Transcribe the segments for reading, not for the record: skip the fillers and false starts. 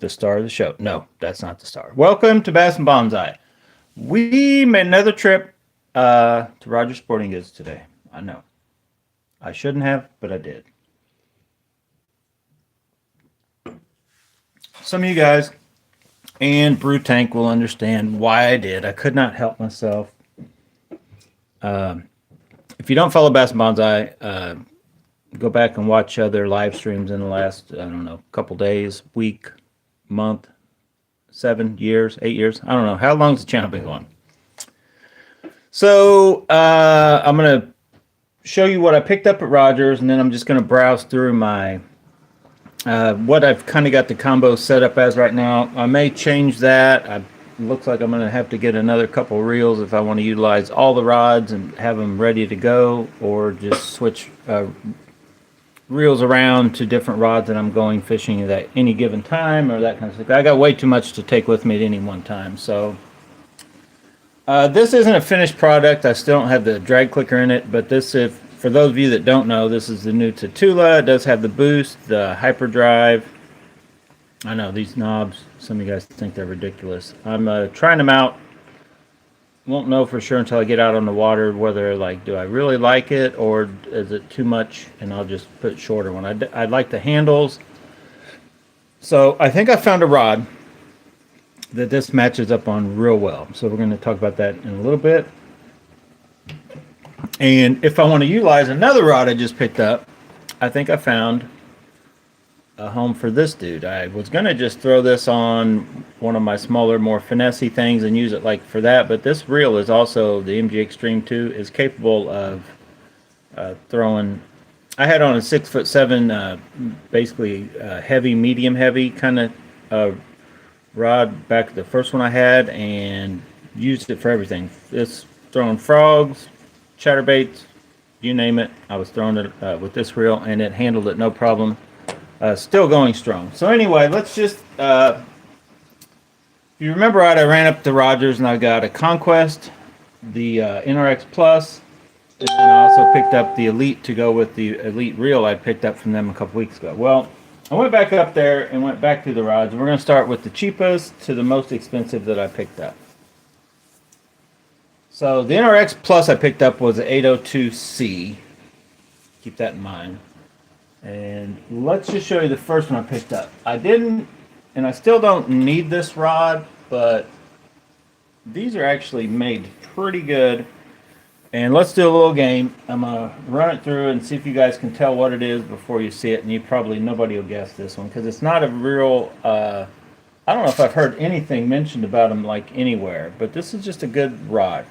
the star of the show. No, that's not the star. Welcome to Bass and Bonsai. We made another trip to Rogers Sporting Goods today. I know. I shouldn't have, but I did. Some of you guys and Brew Tank will understand why I did. I could not help myself. If you don't follow Bass and Bonsai, go back and watch other live streams in the last, I don't know, couple days, week, month, 7 years, 8 years. I don't know. How long's the channel been going? So I'm going to show you what I picked up at Rogers, and then I'm just going to browse through my what I've kind of got the combo set up as right now. I may change that. Looks like I'm going to have to get another couple reels if I want to utilize all the rods and have them ready to go, or just switch reels around to different rods that I'm going fishing at any given time, or that kind of stuff. I got way too much to take with me at any one time. So this isn't a finished product. I still don't have the drag clicker in it, but this, if for those of you that don't know, this is the new Tatula. It does have the boost, the hyperdrive. I know these knobs, some of you guys think they're ridiculous. I'm trying them out. Won't know for sure until I get out on the water whether, like, do I really like it or is it too much, and I'll just put a shorter one. I like the handles. So I think I found a rod that this matches up on real well. So we're going to talk about that in a little bit. And if I want to utilize another rod I just picked up, I think I found a home for this dude. I was going to just throw this on one of my smaller, more finessey things and use it like for that, but this reel is also, the MG Extreme 2 is capable of throwing. I had on a 6'7", basically heavy, medium heavy kind of rod back the first one I had, and used it for everything. It's throwing frogs, chatterbaits, you name it. I was throwing it with this reel, and it handled it no problem. Still going strong. So anyway, let's just, if you remember right, I ran up to Rogers and I got a Conquest, the NRX Plus, and then I also picked up the Elite to go with the Elite reel I picked up from them a couple weeks ago. Well, I went back up there and went back through the rods. We're going to start with the cheapest to the most expensive that I picked up. So the NRX Plus I picked up was the 802C. Keep that in mind. And let's just show you the first one I picked up. I didn't, and I still don't need this rod, but these are actually made pretty good. And let's do a little game. I'm going to run it through and see if you guys can tell what it is before you see it. And nobody will guess this one, because it's not a real, I don't know if I've heard anything mentioned about them like anywhere, but this is just a good rod.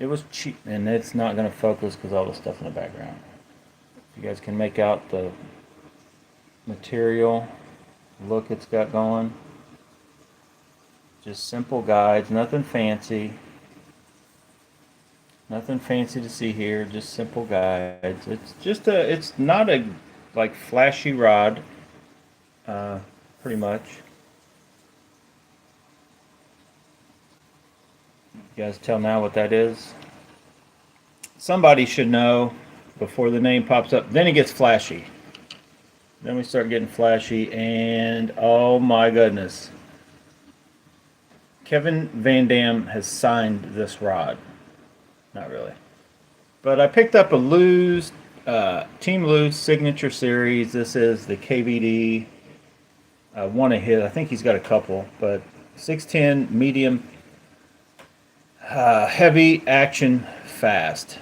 It was cheap, and it's not going to focus because all the stuff in the background. You guys can make out the material look it's got going. Just simple guides, nothing fancy. Nothing fancy to see here, just simple guides. It's not a like flashy rod, pretty much. You guys tell now what that is? Somebody should know before the name pops up. Then it gets flashy. Then we start getting flashy, and oh my goodness. Kevin Van Dam has signed this rod. Not really. But I picked up a Lews, Team Lews Signature Series. This is the KVD, one of his. I think he's got a couple, but 610 medium, heavy, action, fast.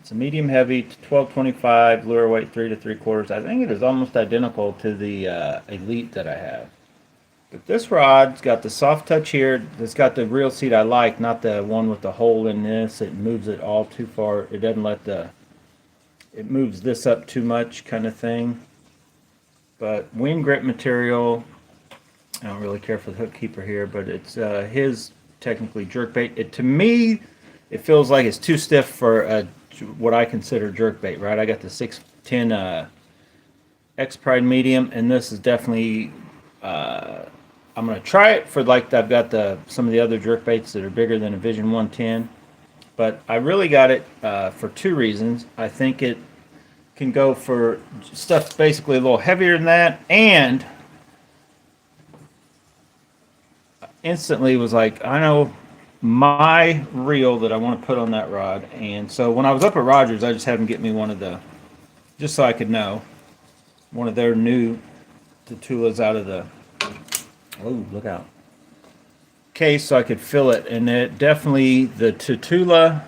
It's a medium heavy, 1225, lure weight 3 3/4. I think it is almost identical to the Elite that I have. But this rod's got the soft touch here. It's got the reel seat I like, not the one with the hole in this. It moves it all too far. It doesn't let it moves this up too much kind of thing. But wind grip material. I don't really care for the hook keeper here, but it's his technically jerkbait. To me, it feels like it's too stiff for what I consider jerkbait, right? I got the 610 X Pride medium, and this is definitely, I'm going to try it for, like, I've got some of the other jerkbaits that are bigger than a Vision 110, but I really got it for two reasons. I think it can go for stuff basically a little heavier than that, and instantly was like, I know my reel that I want to put on that rod. And so when I was up at Rogers, I just had them get me one of the, just so I could know, one of their new Tatulas out of the, oh, look out, case, so I could fill it. And it definitely, the Tatula,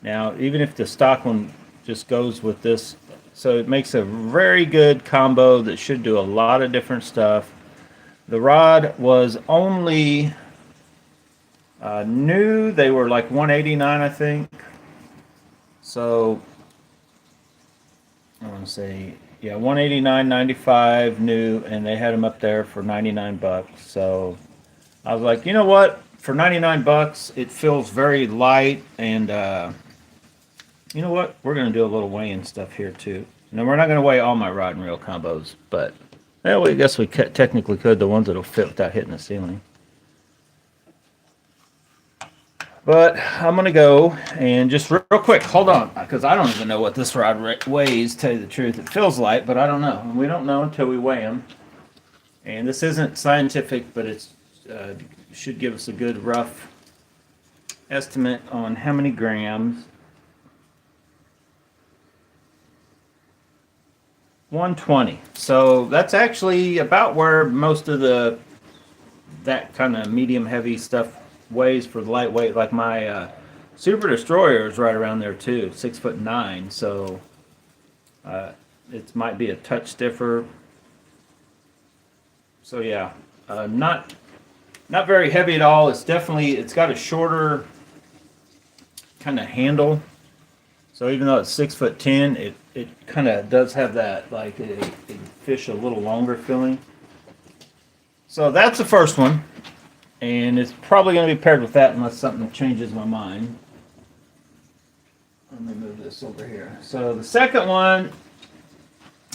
now even if the stock one just goes with this, so it makes a very good combo that should do a lot of different stuff. The rod was only new. They were like 189, I think. So I want to say, yeah, 189.95 new, and they had them up there for 99 bucks. So I was like, you know what? For 99 bucks, it feels very light, and you know what? We're going to do a little weighing stuff here too. Now we're not going to weigh all my rod and reel combos, but well, I guess we technically could, the ones that'll fit without hitting the ceiling. But I'm going to go and just real quick, hold on, because I don't even know what this rod weighs, tell you the truth. It feels light, but I don't know. And we don't know until we weigh them. And this isn't scientific, but it should give us a good rough estimate on how many grams. 120. So that's actually about where most of that kind of medium heavy stuff weighs for the lightweight. Like my Super Destroyer is right around there too, 6'9". So it might be a touch stiffer. So yeah, not very heavy at all. It's got a shorter kind of handle. So even though it's 6'10", it kind of does have that, like a fish a little longer feeling. So that's the first one, and it's probably going to be paired with that unless something changes my mind. Let me move this over here. So the second one,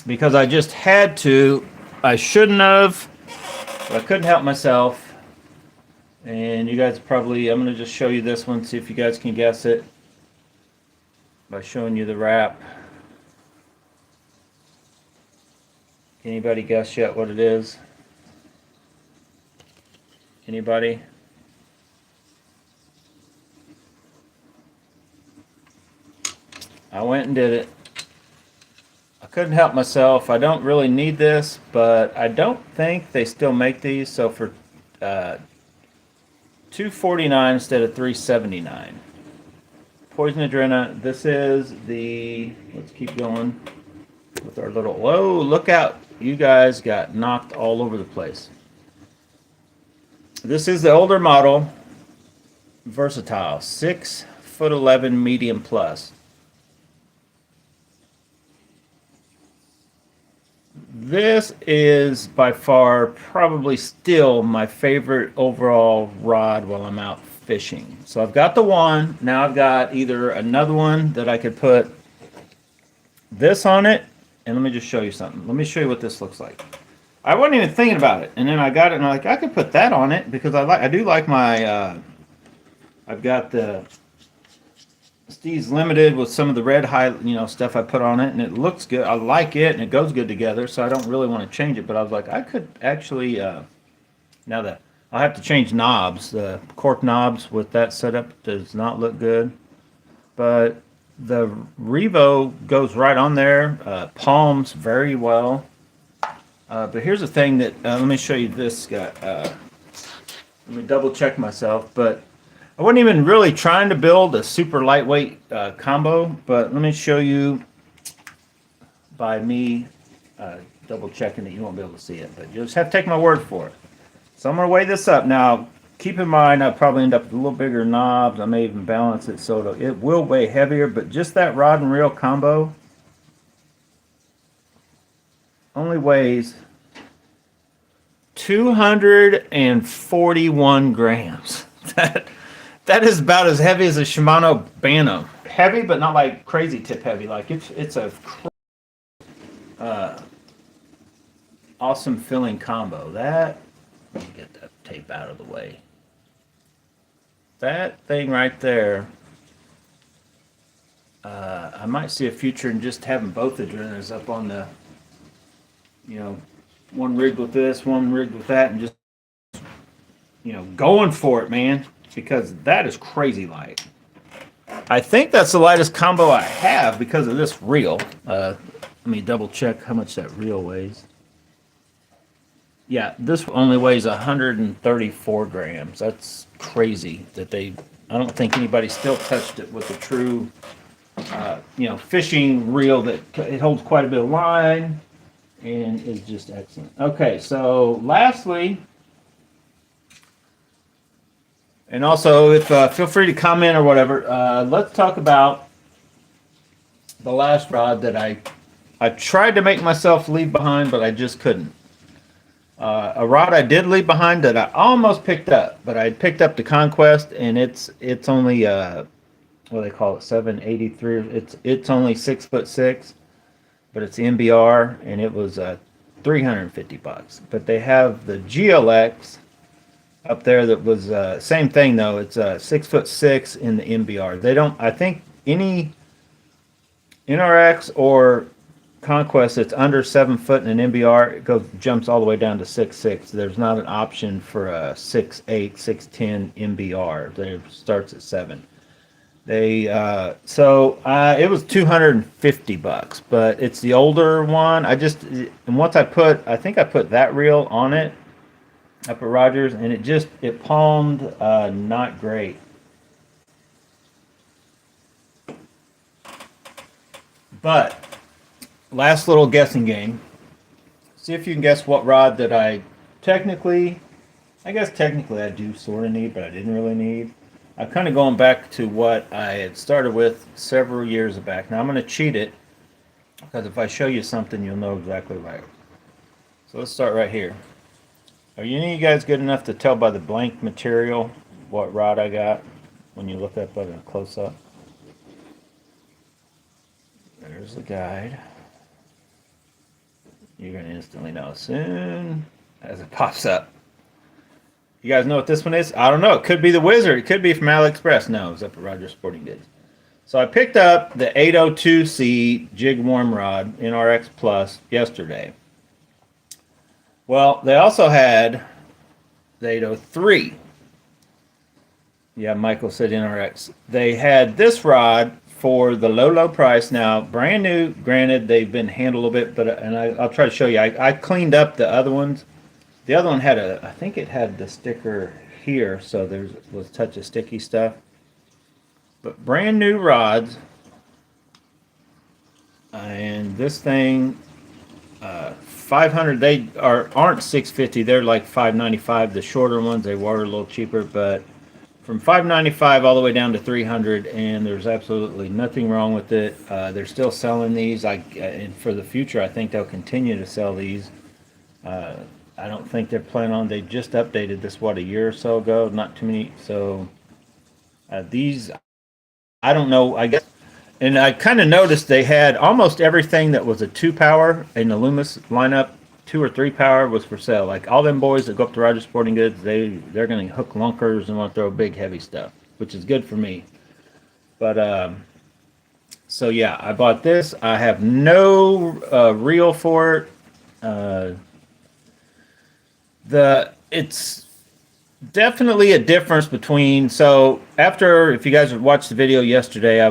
because I just had to, I shouldn't have, but I couldn't help myself. And you guys probably, I'm going to just show you this one, see if you guys can guess it by showing you the wrap. Anybody guess yet what it is? Anybody? I went and did it. I couldn't help myself. I don't really need this, but I don't think they still make these. So for $249 instead of $379. Poison Adrena. This is the, let's keep going with our little, whoa, look out. You guys got knocked all over the place. This is the older model, Versatile, 6'11" medium plus. This is by far probably still my favorite overall rod while I'm out fishing. So I've got the one. Now I've got either another one that I could put this on it. And let me just show you something. Let me show you what this looks like. I wasn't even thinking about it. And then I got it and I'm like, I could put that on it because I do like my, I've got the Steve's Limited with some of the red stuff I put on it, and it looks good. I like it, and it goes good together, so I don't really want to change it. But I was like, I could actually, now that I'll have to change knobs. The cork knobs with that setup does not look good. But the Revo goes right on there, palms very well. But here's the thing that, let me show you this guy. Let me double check myself, but I wasn't even really trying to build a super lightweight combo, but let me show you by me double checking that you won't be able to see it, but you just have to take my word for it. So I'm going to weigh this up. Now, keep in mind, I'll probably end up with a little bigger knobs. I may even balance it so it will weigh heavier, but just that rod and reel combo only weighs 241 grams. That is about as heavy as a Shimano Bantam. Heavy, but not like crazy tip heavy. Like it's a awesome filling combo. Let me get that tape out of the way. That thing right there. I might see a future in just having both adrenals up on the, one rigged with this, one rigged with that, and just, going for it, man, because that is crazy light. I think that's the lightest combo I have because of this reel. Let me double check how much that reel weighs. Yeah, this only weighs 134 grams. That's crazy that I don't think anybody still touched it with a true, fishing reel that it holds quite a bit of line and is just excellent. Okay, so lastly, and also if feel free to comment or whatever, let's talk about the last rod that I tried to make myself leave behind, but I just couldn't. A rod I did leave behind that I almost picked up, but I picked up the Conquest, and it's only what do they call it, 783. It's only 6'6", but it's the MBR, and it was $350. But they have the GLX up there that was same thing though. It's 6'6" in the MBR. They don't. I think any NRX or Conquest that's under 7 foot in an MBR, it jumps all the way down to 6'6". There's not an option for a 6'8", 6'10" MBR. It starts at 7. It was $250, but it's the older one. And once I think I put that reel on it up at Rogers, and it palmed not great. But last little guessing game. See if you can guess what rod that I guess technically I do sort of need, but I didn't really need. I'm kind of going back to what I had started with several years back. Now I'm going to cheat it, because if I show you something, you'll know exactly right. So let's start right here. Are any of you guys good enough to tell by the blank material what rod I got when you look up at a close-up? There's the guide. You're going to instantly know as soon as it pops up. You guys know what this one is? I don't know. It could be the Wizard. It could be from AliExpress. No, it's up at Rogers Sporting Goods. So I picked up the 802C Jig Worm Rod NRX Plus yesterday. Well, they also had the 803. Yeah, Michael said NRX. They had this rod for the low price. Now, brand new. Granted, they've been handled a little bit, I'll try to show you. I cleaned up the other ones. The other one had I think it had the sticker here, so was a touch of sticky stuff. But brand new rods, and this thing, 500. They aren't 650. They're like 595. The shorter ones, they were a little cheaper, but from 595 all the way down to 300, and there's absolutely nothing wrong with it. They're still selling these. And for the future, I think they'll continue to sell these. I don't think they're planning on. They just updated this a year or so ago. Not too many. So these, I don't know. I guess, and I kind of noticed they had almost everything that was a 2-power in the Loomis lineup. 2 or 3 power was for sale. Like all them boys that go up to Rogers Sporting Goods, they're going to hook lunkers and want to throw big heavy stuff, which is good for me. But so yeah, I bought this. I have no reel for it. It's definitely a difference between. So if you guys watched the video yesterday,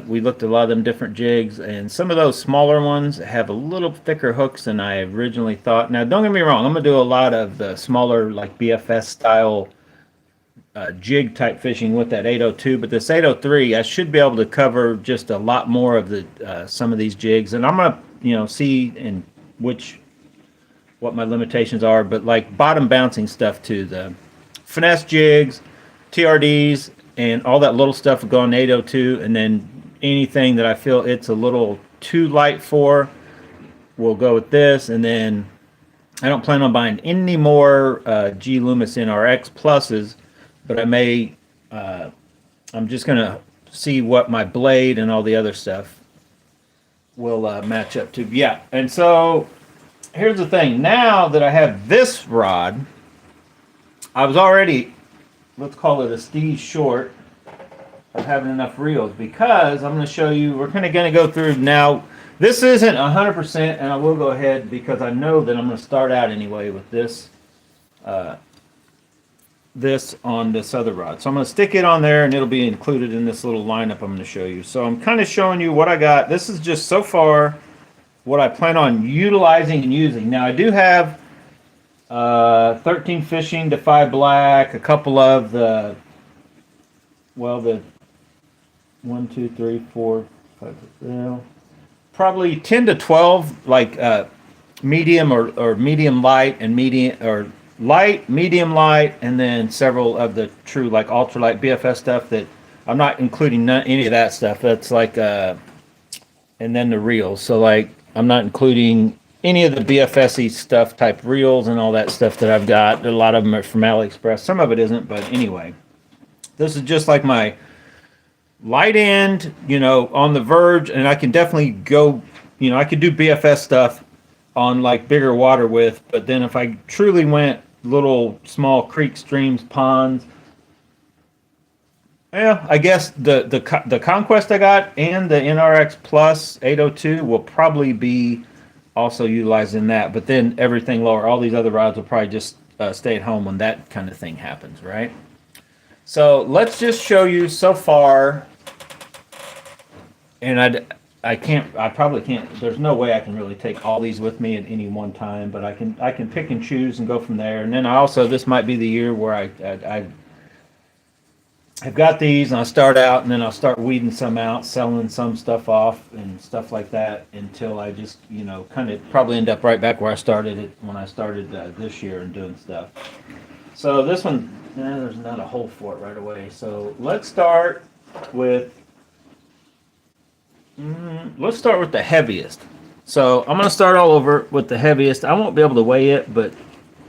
we looked at a lot of them different jigs, and some of those smaller ones have a little thicker hooks than I originally thought. Now, don't get me wrong, I'm gonna do a lot of the smaller, like BFS style jig type fishing with that 802, but this 803, I should be able to cover just a lot more of the some of these jigs, and I'm gonna see in what my limitations are, but like bottom bouncing stuff too, the finesse jigs, TRDs, and all that little stuff will go on 802, and then anything that I feel it's a little too light for will go with this. And then I don't plan on buying any more G Loomis NRX pluses, but I may I'm just gonna see what my blade and all the other stuff will match up to. Yeah, and so here's the thing. Now that I have this rod, I was already, let's call it a steez short of having enough reels, because I'm going to show you, we're kind of going to go through now. This isn't 100%, and I will go ahead because I know that I'm going to start out anyway with this this on this other rod. So I'm going to stick it on there, and it'll be included in this little lineup I'm going to show you. So I'm kind of showing you what I got. This is just so far what I plan on utilizing and using. Now I do have 13 fishing to 5 black, a couple of the 1, 2, 3, 4, 5, probably 10 to 12 like medium or medium light and medium or light, medium light, and then several of the true like ultralight BFS stuff that I'm not including any of that stuff. That's like and then the reels. So like I'm not including any of the BFS-y stuff type reels and all that stuff that I've got. A lot of them are from AliExpress. Some of it isn't, but anyway. This is just like my light end, on the verge, and I can definitely go, I could do BFS stuff on like bigger water width, but then if I truly went little small creek, streams, ponds, yeah, I guess the Conquest I got and the NRX Plus 802 will probably be also utilizing that, but then everything lower, all these other rods will probably just stay at home when that kind of thing happens, right? So let's just show you so far, and I probably can't, there's no way I can really take all these with me at any one time, but I can pick and choose and go from there. And then this might be the year where I've got these and I'll start out and then I'll start weeding some out, selling some stuff off and stuff like that until I just, kind of probably end up right back where I started it when I started this year and doing stuff. So this one, there's not a hole for it right away. So let's start with the heaviest. So I'm going to start all over with the heaviest. I won't be able to weigh it, but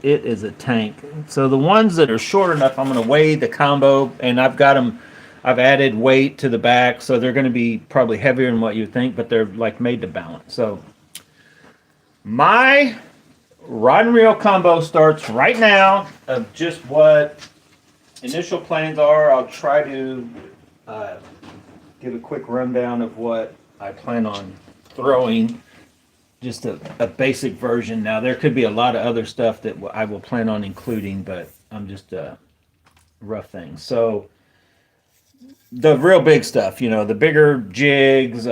it is a tank. So the ones that are short enough, I'm going to weigh the combo, and I've added weight to the back, so they're going to be probably heavier than what you think, but they're like made to balance. So my rod and reel combo starts right now of just what initial plans are. I'll try to give a quick rundown of what I plan on throwing, just a basic version. Now there could be a lot of other stuff that I will plan on including, but I'm just rough things. So the real big stuff, the bigger jigs,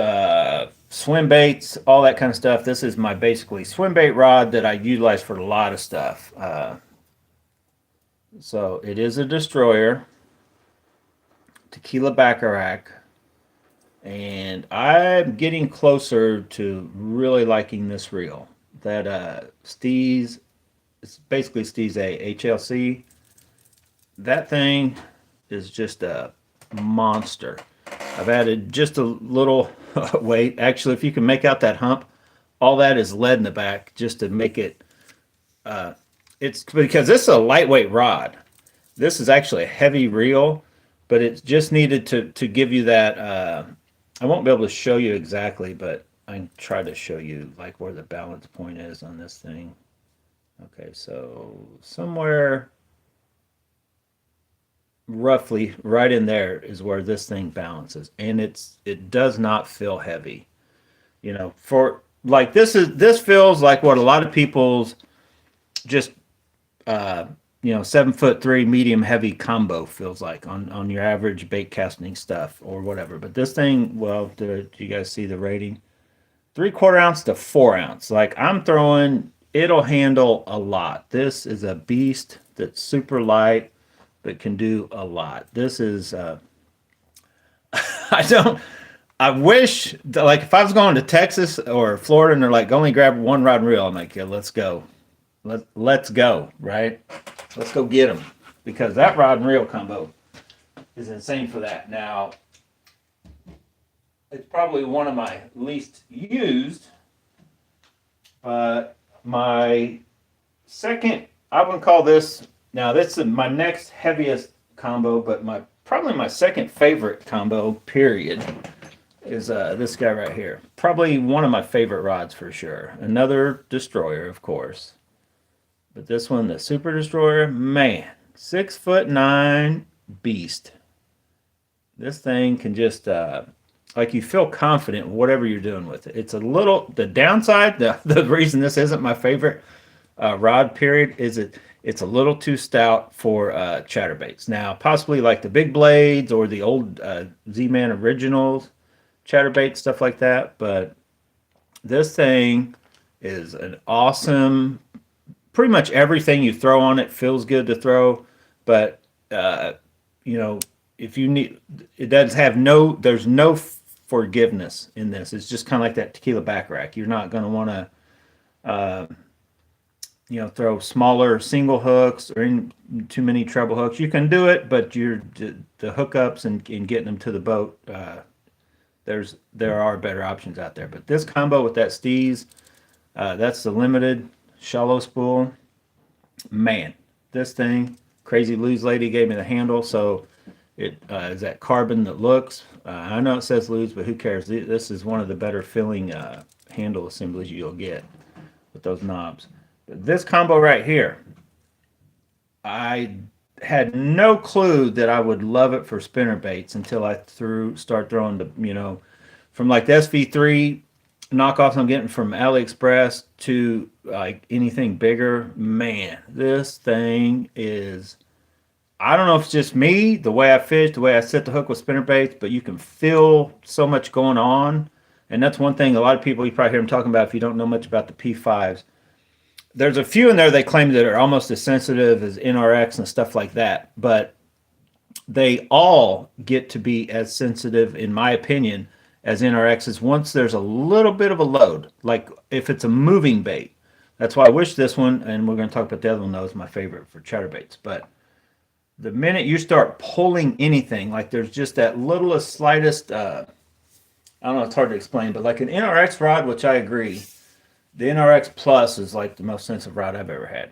swim baits, all that kind of stuff. This is my basically swim bait rod that I utilize for a lot of stuff. So it is a destroyer, Tequila Baccarat, and I'm getting closer to really liking this reel. That Steez, it's basically Steez A HLC. That thing is just a monster. I've added just a little weight. Actually, if you can make out that hump, all that is lead in the back just to make it. It's because this is a lightweight rod. This is actually a heavy reel, but it just needed to give you that. I won't be able to show you exactly, but I can try to show you like where the balance point is on this thing. Okay, so somewhere roughly right in there is where this thing balances, and it does not feel heavy. For like this feels like what a lot of people's just 7'3" medium heavy combo feels like on your average bait casting stuff or whatever. But this thing, well, do you guys see the rating? 3/4 ounce to 4 ounce. Like I'm throwing, it'll handle a lot. This is a beast that's super light but can do a lot. This is I wish that, like, if I was going to Texas or Florida and they're like, only grab one rod and reel, I'm like, yeah, let's go. Let's go, right? Let's go get them, because that rod and reel combo is insane for that. Now, it's probably one of my least used, but my second, I would call this, now this is my next heaviest combo, but probably my second favorite combo, period, is this guy right here. Probably one of my favorite rods for sure. Another destroyer, of course. But this one, the Super Destroyer, man, 6'9" beast. This thing can just, like, you feel confident whatever you're doing with it. It's a little, the downside, the reason this isn't my favorite, rod period is it's a little too stout for chatterbaits. Now, possibly like the big blades or the old Z-Man originals chatterbait, stuff like that. But this thing is an awesome, pretty much everything you throw on it feels good to throw. But, you know, if you need, it does have there's no forgiveness in this. It's just kind of like that tequila back rack. You're not going to want to, you know, throw smaller single hooks or too many treble hooks. You can do it, but the hookups and getting them to the boat, there are better options out there. But this combo with that Steez, that's the limited shallow spool. Man, this thing, crazy Lews lady gave me the handle, so it is that carbon that looks. I know it says Lews, but who cares? This is one of the better filling handle assemblies you'll get with those knobs. This combo right here, I had no clue that I would love it for spinner baits until I start throwing the, you know, from like the SV3 knockoffs I'm getting from AliExpress to like anything bigger. Man, this thing is, I don't know if it's just me, the way I fish, the way I set the hook with spinner baits, but you can feel so much going on. And that's one thing a lot of people, you probably hear them talking about if you don't know much about the P5s. There's a few in there they claim that are almost as sensitive as NRX and stuff like that, but they all get to be as sensitive, in my opinion, as NRXs once there's a little bit of a load, like if it's a moving bait. That's why I wish this one, and we're going to talk about the other one, though, is my favorite for chatterbaits. But the minute you start pulling anything, like there's just that littlest, slightest, I don't know, it's hard to explain, but like an NRX rod, which I agree, the NRX Plus is like the most sensitive rod I've ever had.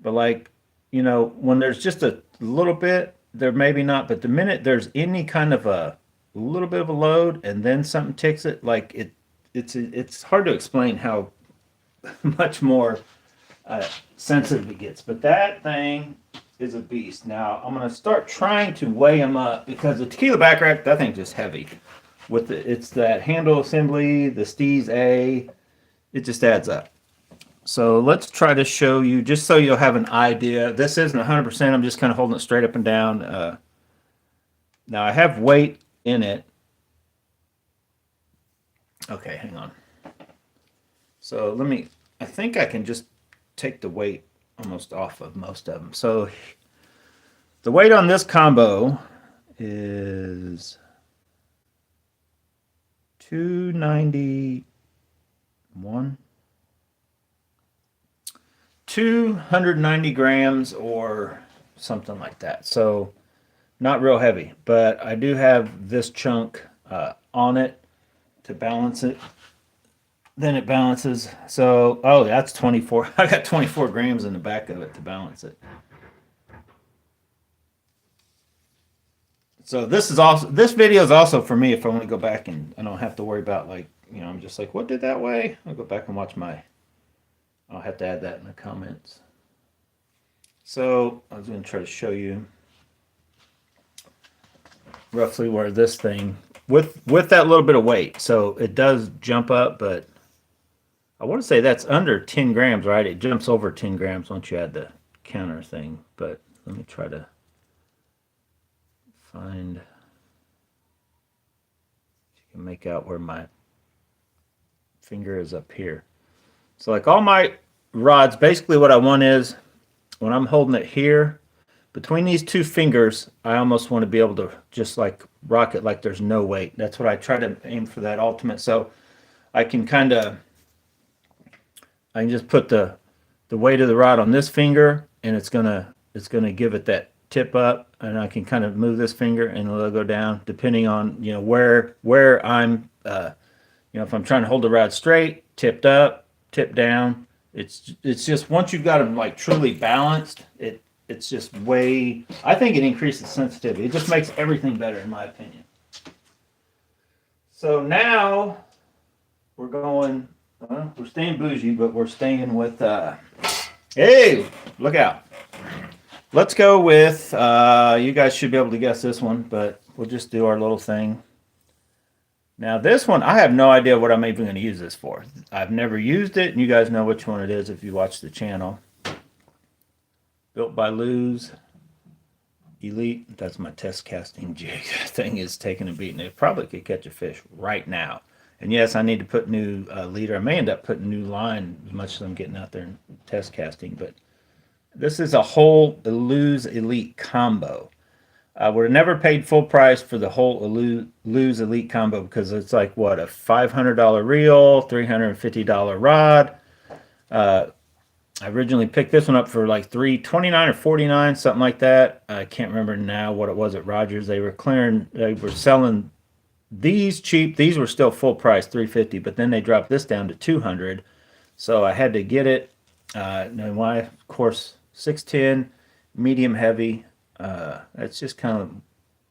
But like, you know, when there's just a little bit, there maybe not, but the minute there's any kind of a little bit of a load and then something ticks it, like it's hard to explain how much more sensitive it gets. But that thing is a beast. Now, I'm going to start trying to weigh them up because the tequila back rack, that thing's just heavy. It's that handle assembly, the Steez A, it just adds up. So let's try to show you, just so you'll have an idea. This isn't 100%. I'm just kind of holding it straight up and down. Now I have weight in it. Okay, hang on. So I think I can just take the weight almost off of most of them. So the weight on this combo is 291. 290 grams or something like that. So not real heavy, but I do have this chunk on it to balance it. Then it balances. So, oh, that's 24. I got 24 grams in the back of it to balance it. So this video is also for me if I want to go back and I don't have to worry about, like, you know, I'm just like, what did that weigh? I'll go back and watch I'll have to add that in the comments. So I was going to try to show you roughly where this thing, with that little bit of weight, so it does jump up, but I want to say that's under 10 grams, right? It jumps over 10 grams once you add the counter thing, but let me try to find, you can make out where my finger is up here. So like all my rods, basically what I want is when I'm holding it here, between these two fingers, I almost want to be able to just like rock it like there's no weight. That's what I try to aim for, that ultimate. So I can just put the weight of the rod on this finger, and it's gonna give it that tip up, and I can kind of move this finger and it'll go down depending on, you know, where I'm, you know, if I'm trying to hold the rod straight, tipped up, tipped down. It's just once you've got them like truly balanced, it's just way, I think it increases sensitivity. It just makes everything better in my opinion. So now we're going, we're staying bougie, but we're staying with, hey, look out. Let's go with, you guys should be able to guess this one, but we'll just do our little thing. Now this one, I have no idea what I'm even going to use this for. I've never used it, and you guys know which one it is if you watch the channel. Built by Lews. Elite. That's my test casting jig. Thing is taking a beating. It probably could catch a fish right now. And yes, I need to put new leader. I may end up putting new line as much as I'm getting out there and test casting. But this is a whole Lews Elite combo. I would have never paid full price for the whole Lews Elite combo because it's like what, a $500 reel, $350 rod. I originally picked this one up for like $329 or $49, something like that. I can't remember now what it was at Rogers. They were selling these cheap. These were still full price, $350, but then they dropped this down to $200. So I had to get it. And why? Of course, 610, medium heavy. That's just kind of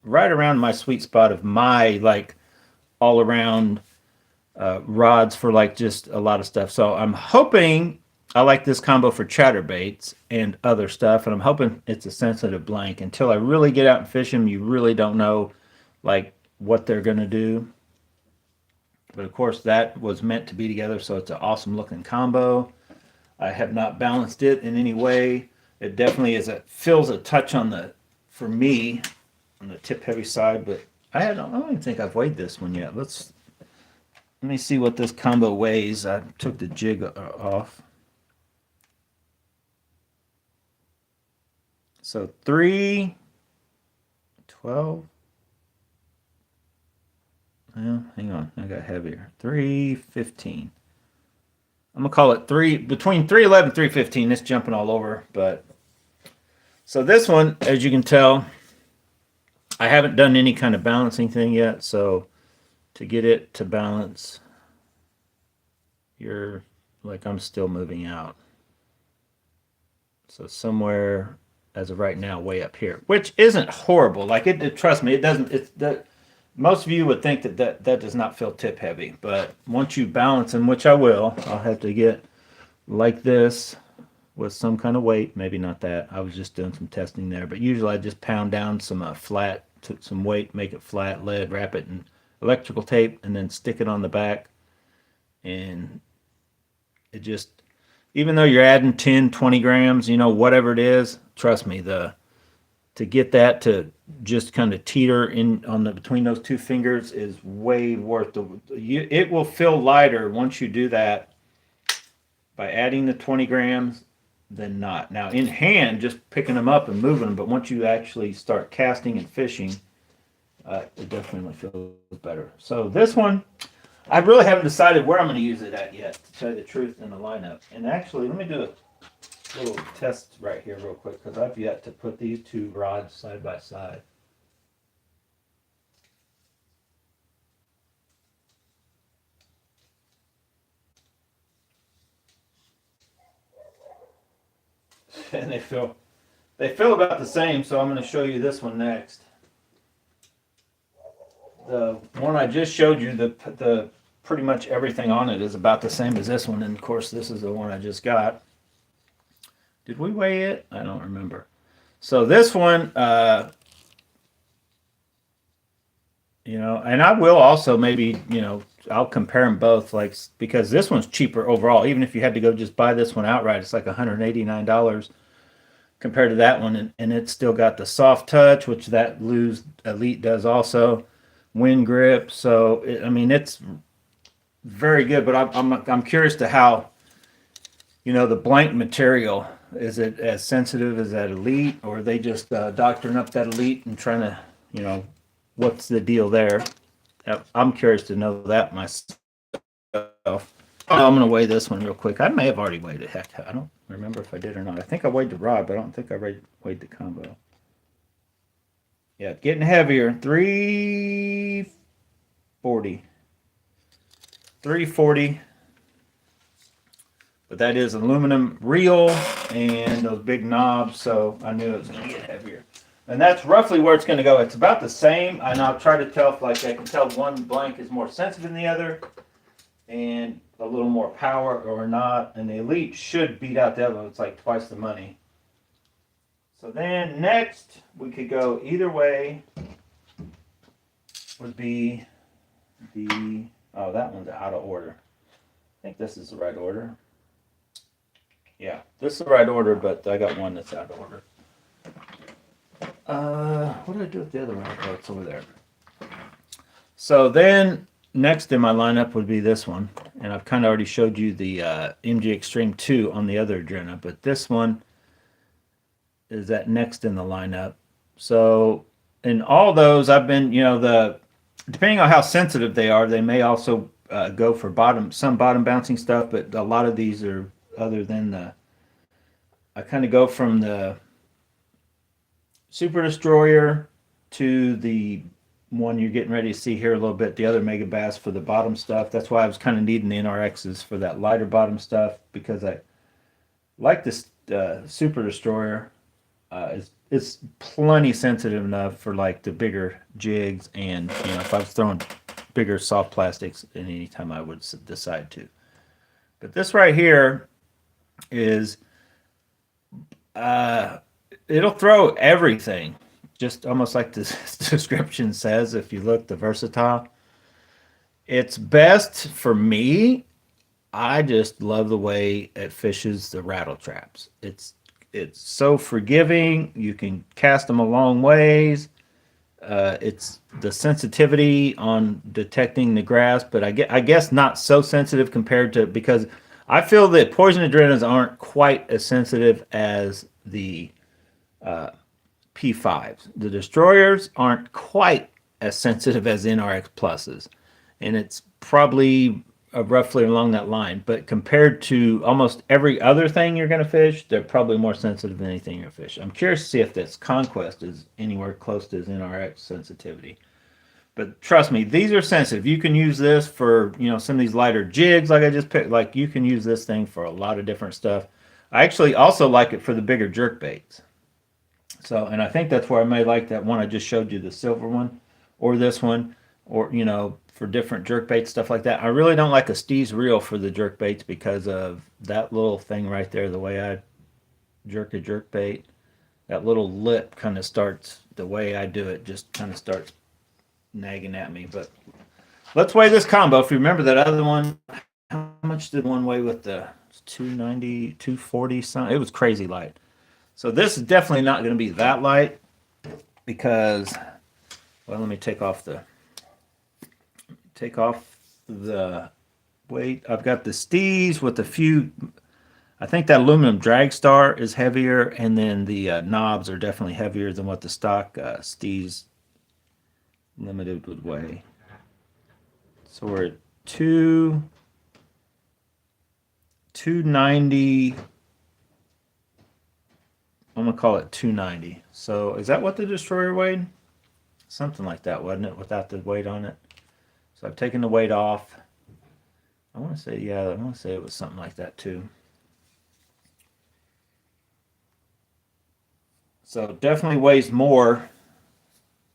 right around my sweet spot of my like all around rods for like just a lot of stuff. So I'm hoping. I like this combo for chatterbaits and other stuff, and I'm hoping it's a sensitive blank. Until I really get out and fish them, you really don't know like what they're going to do. But of course, that was meant to be together, so it's an awesome looking combo. I have not balanced it in any way. It definitely feels a touch on the, for me, on the tip heavy side, but I don't even think I've weighed this one yet. Let me see what this combo weighs. I took the jig off. So 312. Well, hang on, I got heavier. 315. I'm gonna call it between 311 and 315. It's jumping all over, but so this one, as you can tell, I haven't done any kind of balancing thing yet. So to get it to balance, you're like I'm still moving out. So somewhere as of right now, way up here, which isn't horrible. Like trust me, it doesn't. It's that most of you would think that does not feel tip heavy, but once you balance them, which I will, I'll have to get like this with some kind of weight. Maybe not that. I was just doing some testing there, but usually I just pound down some flat, some weight, make it flat lead, wrap it in electrical tape, and then stick it on the back, and it just. Even though you're adding 10, 20 grams, whatever it is, trust me, to get that to just kind of teeter in on between those two fingers is way worth it will feel lighter once you do that by adding the 20 grams than not. Now in hand, just picking them up and moving them, but once you actually start casting and fishing, it definitely feels better. So this one, I really haven't decided where I'm going to use it at yet, to tell you the truth, in the lineup. And actually, let me do a little test right here real quick, because I've yet to put these two rods side by side. And they feel about the same, so I'm going to show you this one next. The one I just showed you, the pretty much everything on it is about the same as this one, and of course this is the one I just got. Did we weigh it? I don't remember. So this one, and I will also maybe, I'll compare them both, like, because this one's cheaper overall. Even if you had to go just buy this one outright, it's like $189 compared to that one, and it's still got the soft touch, which that Lews Elite does also, wind grip. So it's very good. But I'm curious to how, the blank material, is it as sensitive as that Elite, or are they just doctoring up that Elite and trying to, what's the deal there? I'm curious to know that myself. I'm going to weigh this one real quick. I may have already weighed it. Heck, I don't remember if I did or not. I think I weighed the rod, but I don't think I weighed the combo. Yeah, getting heavier. 340. 340. But that is aluminum reel and those big knobs, so I knew it was going to get heavier. And that's roughly where it's going to go. It's about the same, and I'll try to tell if, like, I can tell one blank is more sensitive than the other and a little more power or not. And the Elite should beat out the other one. It's like twice the money. So then next, we could go either way. Would be Oh, that one's out of order. I think this is the right order. Yeah, this is the right order, but I got one that's out of order. What did I do with the other one? Oh, it's over there. So then next in my lineup would be this one. And I've kind of already showed you the MG Extreme 2 on the other Adrena, but this one is that next in the lineup. So in all those, I've been, depending on how sensitive they are, they may also go for some bottom bouncing stuff, but a lot of these are other than I kind of go from the Super Destroyer to the one you're getting ready to see here a little bit, the other Megabus for the bottom stuff. That's why I was kind of needing the NRXs for that lighter bottom stuff, because I like this Super Destroyer. It's plenty sensitive enough for like the bigger jigs, and if I was throwing bigger soft plastics at any time I would decide to. But this right here is it'll throw everything, just almost like the description says. If you look, the versatile. It's best for me. I just love the way it fishes the rattle traps. It's so forgiving. You can cast them a long ways. It's the sensitivity on detecting the grass, but I guess not so sensitive compared to, because I feel that poison adrenas aren't quite as sensitive as the P5s. The destroyers aren't quite as sensitive as NRX pluses, and it's probably roughly along that line. But compared to almost every other thing you're going to fish, they're probably more sensitive than anything you're fish. I'm curious to see if this conquest is anywhere close to his NRX sensitivity. But trust me, these are sensitive. You can use this for, some of these lighter jigs like I just picked. Like, you can use this thing for a lot of different stuff. I actually also like it for the bigger jerk baits. So, and I think that's where I may like that one I just showed you, the silver one, or this one, or, for different jerk baits, stuff like that. I really don't like a Steez reel for the jerk baits because of that little thing right there, the way I jerk a jerk bait. That little lip kind of starts, the way I do it, just kind of starts nagging at me. But let's weigh this combo. If you remember that other one, how much did one weigh with the 290, 240 something? It was crazy light. So this is definitely not going to be that light, because, well, let me take off the weight. I've got the Steez with a few. I think that aluminum drag star is heavier, and then the knobs are definitely heavier than what the stock Steez Limited would weigh. So we're at 290. I'm gonna call it 290. So is that what the destroyer weighed? Something like that, wasn't it? Without the weight on it. So I've taken the weight off. I want to say, yeah, I want to say it was something like that too. So definitely weighs more.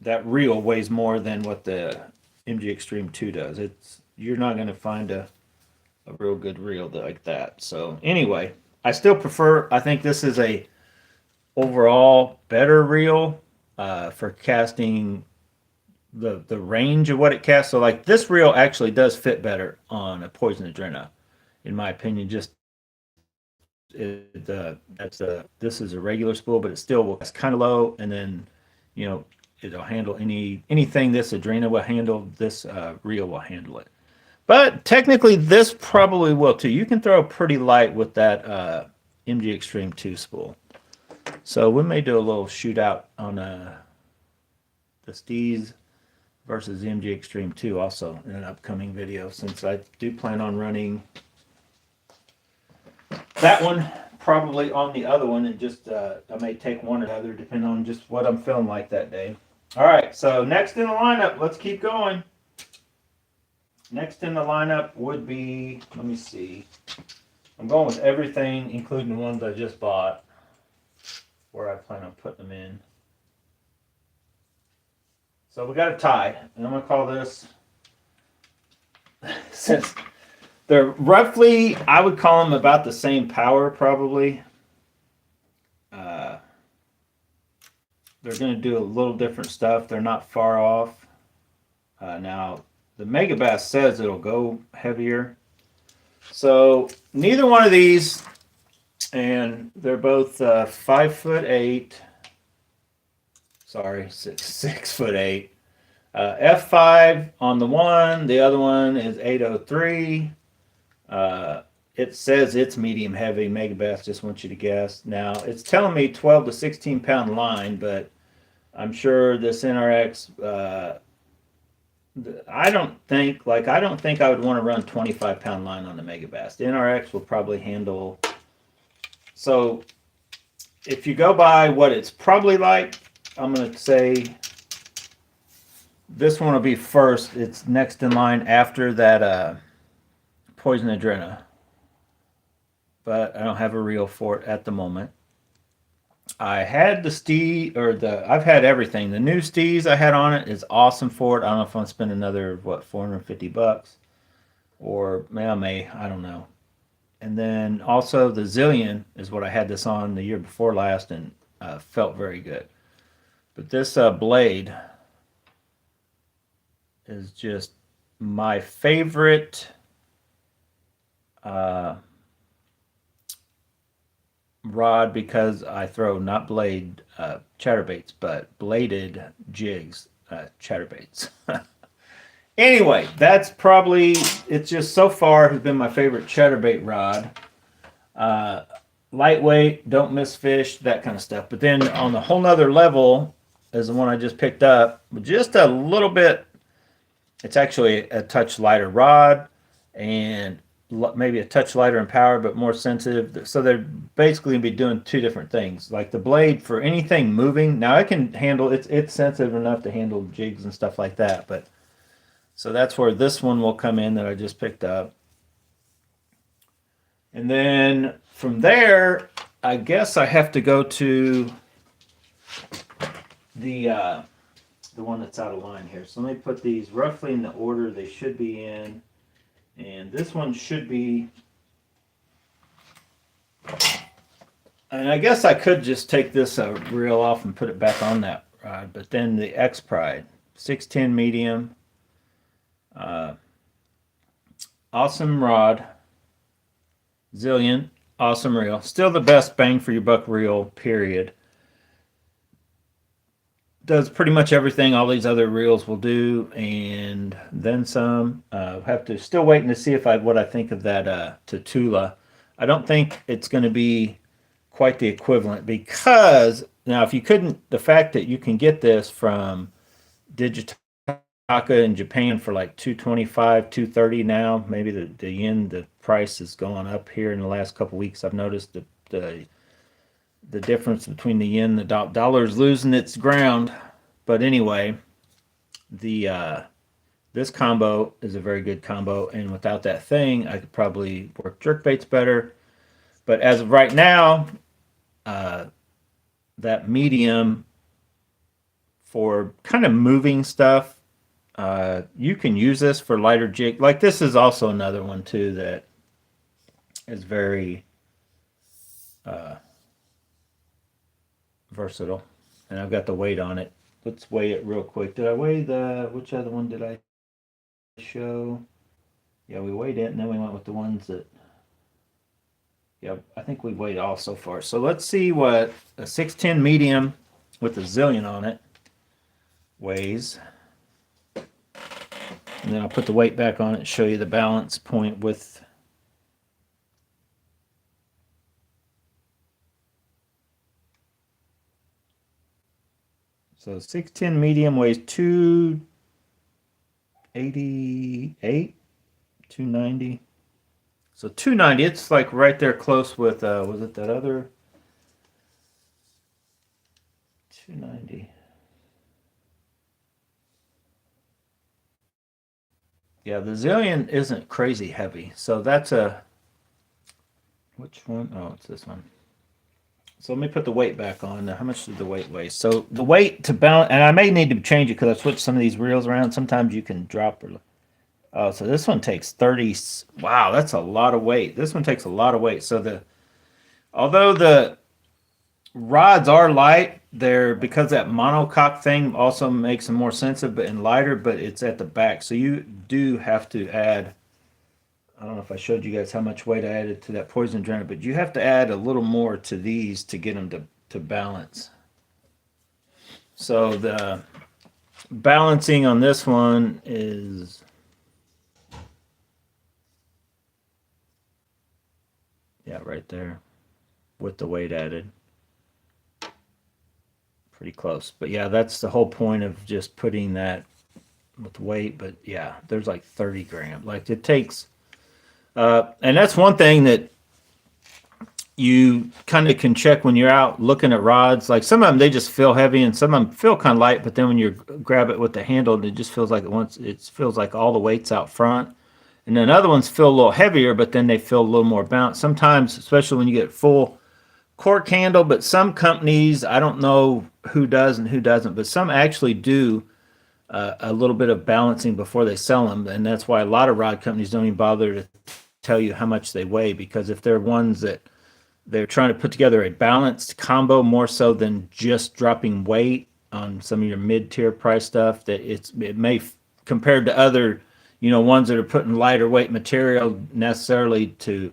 That reel weighs more than what the MG Extreme 2 does. You're not going to find a real good reel like that. So anyway, I still prefer, I think this is a overall better reel for casting the range of what it casts. So like this reel actually does fit better on a poison adrena, in my opinion. Just this is a regular spool, but it still will cast kind of low, and then it'll handle anything this adrena will handle. This reel will handle it. But technically, this probably will too. You can throw pretty light with that MG Extreme 2 spool. So we may do a little shootout on the Steez versus the MG Extreme 2 also in an upcoming video, since I do plan on running that one probably on the other one, and just I may take one or the other depending on just what I'm feeling like that day. All right, so next in the lineup, let's keep going. Next in the lineup would be, let me see, I'm going with everything, including the ones I just bought, where I plan on putting them in. So we got a tie, and I'm going to call this, since they're roughly, I would call them about the same power probably. They're going to do a little different stuff. They're not far off. Now, the Megabus says it'll go heavier. So neither one of these, and they're both 5'8". Sorry, 6'8". F5 on the one, the other one is 803. It says it's medium heavy. Megabus just wants you to guess. Now it's telling me 12 to 16 pound line, but I'm sure this NRX. I don't think I would want to run 25 pound line on the Megabus. The NRX will probably handle. So if you go by what it's probably like, I'm going to say this one will be first. It's next in line after that Poison Adrena. But I don't have a reel for it at the moment. I had the Stee, I've had everything. The new Stees I had on it is awesome for it. I don't know if I'm going to spend another, $450? Or I don't know. And then also the Zillion is what I had this on the year before last and felt very good. But this blade is just my favorite rod because I throw not blade chatterbaits, but bladed jigs chatterbaits. Anyway, that's probably, it's just so far has been my favorite chatterbait rod. Lightweight, don't miss fish, that kind of stuff. But then on the whole nother level is the one I just picked up, just a little bit. It's actually a touch lighter rod and maybe a touch lighter in power, but more sensitive. So they're basically going to be doing two different things. Like the blade for anything moving. Now it can handle, it's sensitive enough to handle jigs and stuff like that. But so that's where this one will come in that I just picked up. And then from there, I guess I have to go to the one that's out of line here. So let me put these roughly in the order they should be in. And this one should be, and I guess I could just take this reel off and put it back on that rod, but then the X Pride, 610 medium, awesome rod, Zillion, awesome reel, still the best bang for your buck reel, period. Does pretty much everything all these other reels will do, and then some. Have to still waiting to see what I think of that Tatula. I don't think it's going to be quite the equivalent because now if you couldn't, the fact that you can get this from Digitaka in Japan for like $225, $230 now. Maybe the yen, the price has gone up here in the last couple weeks. I've noticed the difference between the yen and the dollar is losing its ground. But anyway, this combo is a very good combo, and without that thing, I could probably work jerkbaits better. But as of right now, that medium for kind of moving stuff, you can use this for lighter jig. Like this is also another one too that is very versatile, and I've got the weight on it. Let's weigh it real quick. Did I weigh which other one did I show? Yeah, we weighed it, and then we went with the ones that, yeah, I think we weighed all so far. So let's see what a 610 medium with a Zillion on it weighs. And then I'll put the weight back on it and show you the balance point with. So 610 medium weighs 288, 290. So 290, it's like right there close with, was it that other? 290. Yeah, the Zillion isn't crazy heavy. So that's which one? Oh, it's this one. So let me put the weight back on. Now, how much did the weight weigh? So the weight to balance, and I may need to change it because I switched some of these reels around. Sometimes you can drop. Oh, so this one takes 30. Wow, that's a lot of weight. This one takes a lot of weight. So although the rods are light, they're, because that monocoque thing also makes them more sensitive and lighter, but it's at the back. So you do have to add, I don't know if I showed you guys how much weight I added to that poison drainer, but you have to add a little more to these to get them to balance. So the balancing on this one is, yeah, right there with the weight added. Pretty close. But yeah, that's the whole point of just putting that with weight. But yeah, there's like 30 grams. Like it takes, and that's one thing that you kind of can check when you're out looking at rods. Like some of them, they just feel heavy and some of them feel kind of light, but then when you grab it with the handle, it just feels like it feels like all the weight's out front. And then other ones feel a little heavier, but then they feel a little more balanced. Sometimes, especially when you get full cork handle, but some companies, I don't know who does and who doesn't, but some actually do a little bit of balancing before they sell them. And that's why a lot of rod companies don't even bother to tell you how much they weigh, because if they're ones that they're trying to put together a balanced combo more so than just dropping weight on some of your mid-tier price stuff, that it may, compared to other, ones that are putting lighter weight material necessarily to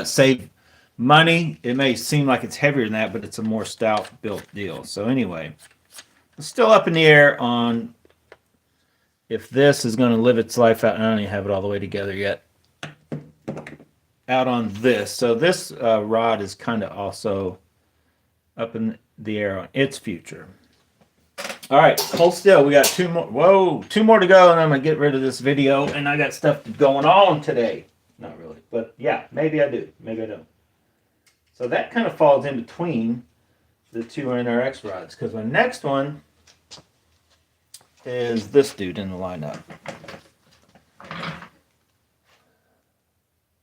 save money, it may seem like it's heavier than that, but it's a more stout built deal. So anyway, it's still up in the air on if this is going to live its life out. I don't even have it all the way together yet. Out on this. So this rod is kind of also up in the air on its future. All right, hold still. We got two more. Whoa, two more to go, and I'm going to get rid of this video, and I got stuff going on today. Not really, but yeah, maybe I do. Maybe I don't. So that kind of falls in between the two NRX rods, because my next one is this dude in the lineup.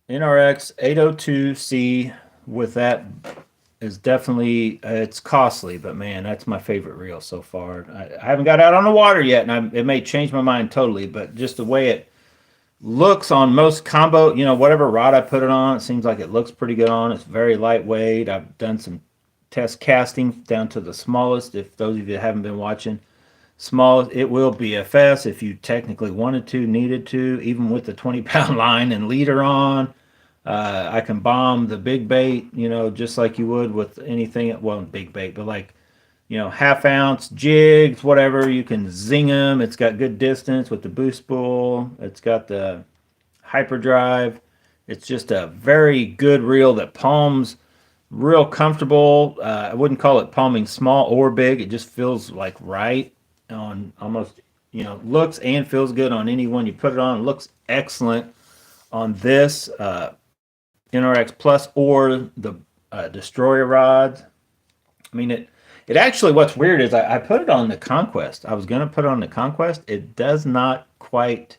NRX 802C with that is definitely, it's costly, but man, that's my favorite reel so far. I haven't got out on the water yet, and it may change my mind totally, but just the way it looks on most combo, whatever rod I put it on, it seems like it looks pretty good on. It's very lightweight. I've done some test casting down to the smallest. If those of you that haven't been watching, smallest, it will BFS if you technically wanted to, needed to, even with the 20-pound line and leader on. I can bomb the big bait, just like you would with anything. Well, big bait, but like, half-ounce jigs, whatever. You can zing them. It's got good distance with the boost spool. It's got the hyperdrive. It's just a very good reel that palms real comfortable. I wouldn't call it palming small or big. It just feels like right on almost, looks and feels good on any one you put it on. It looks excellent on this NRX Plus or the Destroyer rods. I mean, it actually, what's weird is I put it on the Conquest. I was going to put it on the Conquest. It does not quite,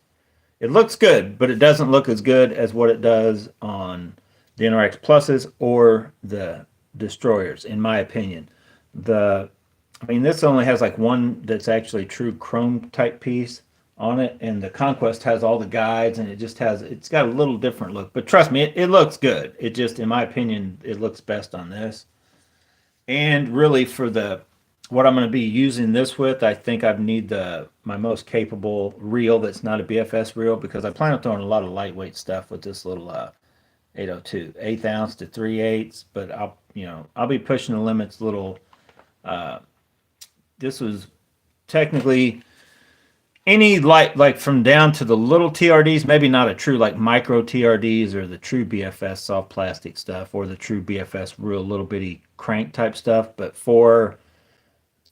it looks good, but it doesn't look as good as what it does on the NRX Pluses or the Destroyers, in my opinion. This only has like one that's actually true chrome type piece on it, and the Conquest has all the guides, and it's got a little different look. But trust me, it looks good. It just, in my opinion, it looks best on this. And really, for what I'm going to be using this with, I think I need my most capable reel that's not a BFS reel, because I plan on throwing a lot of lightweight stuff with this little 802, 1/8 ounce to 3/8. But I'll be pushing the limits a little. This was technically any like from down to the little TRDs, maybe not a true like micro TRDs or the true BFS soft plastic stuff or the true BFS real little bitty crank type stuff, but for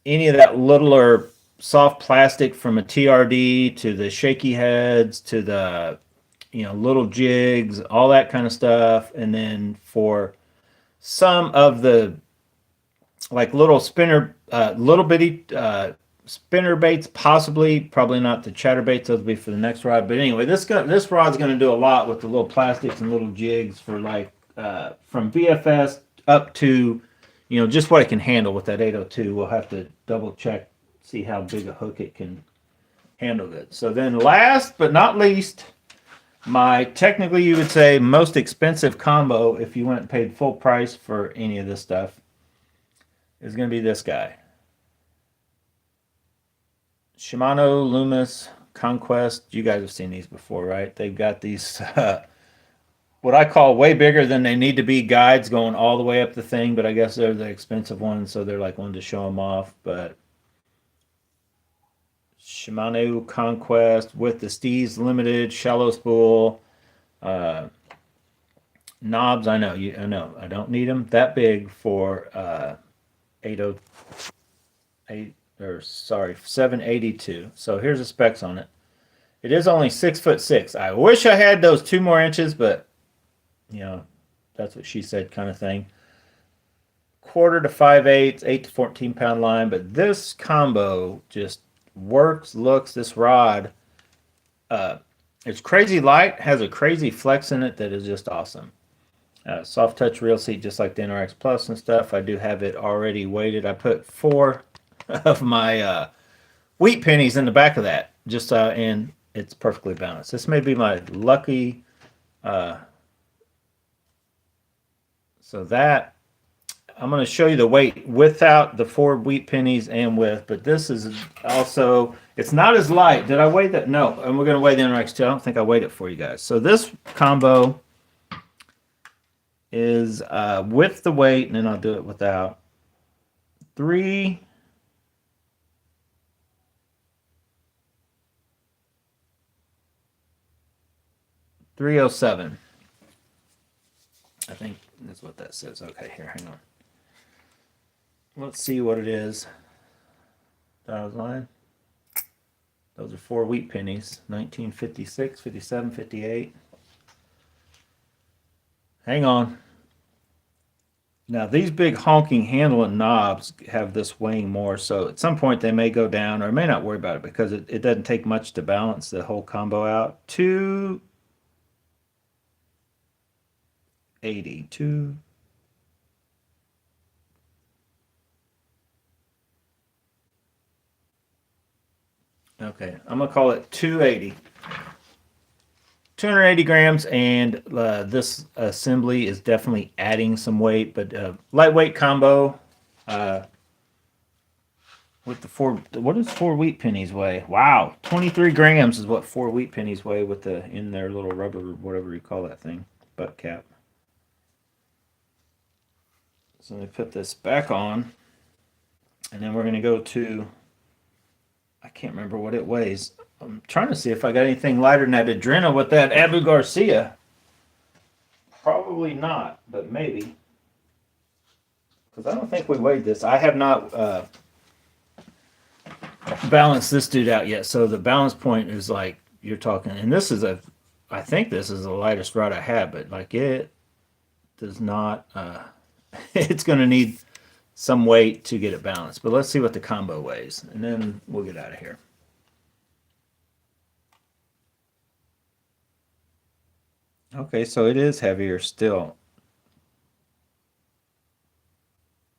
any of that littler soft plastic, from a TRD to the shaky heads to the little jigs, all that kind of stuff, and then for some of the like little spinner, little bitty spinner baits, probably not the chatter baits. Those will be for the next rod. But anyway, this rod's going to do a lot with the little plastics and little jigs for like from BFS up to just what it can handle with that 802. We'll have to double check, see how big a hook it can handle good. So then, last but not least, my technically you would say most expensive combo if you went and paid full price for any of this stuff. is going to be this guy. Shimano Loomis Conquest. You guys have seen these before, right? They've got these what I call way bigger than they need to be guides going all the way up the thing, but I guess they're the expensive ones, so they're like one to show them off. But Shimano Conquest with the Steez Limited shallow spool knobs. I know I don't need them that big for 808 or sorry 782. So here's the specs on it. It is only 6'6". I wish I had those 2 more inches, but you know, that's what she said kind of thing. 1/4 to 5/8, 8 to 14 pound line. But this combo just works, looks, this rod, it's crazy light, has a crazy flex in it that is just awesome. Soft touch reel seat, just like the NRX Plus and stuff. I do have it already weighted. I put 4 of my wheat pennies in the back of that, just and it's perfectly balanced. This may be my lucky. So that, I'm going to show you the weight without the 4 wheat pennies and with, but this is also, it's not as light. Did I weigh that? No, and we're going to weigh the NRX too. I don't think I weighed it for you guys. So this combo is with the weight, and then I'll do it without. 307. I think that's what that says. Okay, here, hang on. Let's see what it is. Those are 4 wheat pennies. 1956, 57, 58. Hang on. Now, these big honking handle and knobs have this weighing more, so at some point they may go down, or I may not worry about it because it doesn't take much to balance the whole combo out. 280. Okay, I'm going to call it 280. 280 grams, and this assembly is definitely adding some weight, but lightweight combo with the 4. What does 4 wheat pennies weigh? Wow, 23 grams is what 4 wheat pennies weigh with the in their little rubber, whatever you call that thing, butt cap. So let me put this back on, and then we're going to go to, I can't remember what it weighs. I'm trying to see if I got anything lighter than that Adrena with that Abu Garcia. Probably not, but maybe. Because I don't think we weighed this. I have not balanced this dude out yet. So the balance point is like, you're talking, and this is I think this is the lightest rod I have, but like it does not, it's going to need some weight to get it balanced. But let's see what the combo weighs, and then we'll get out of here. Okay, so it is heavier still.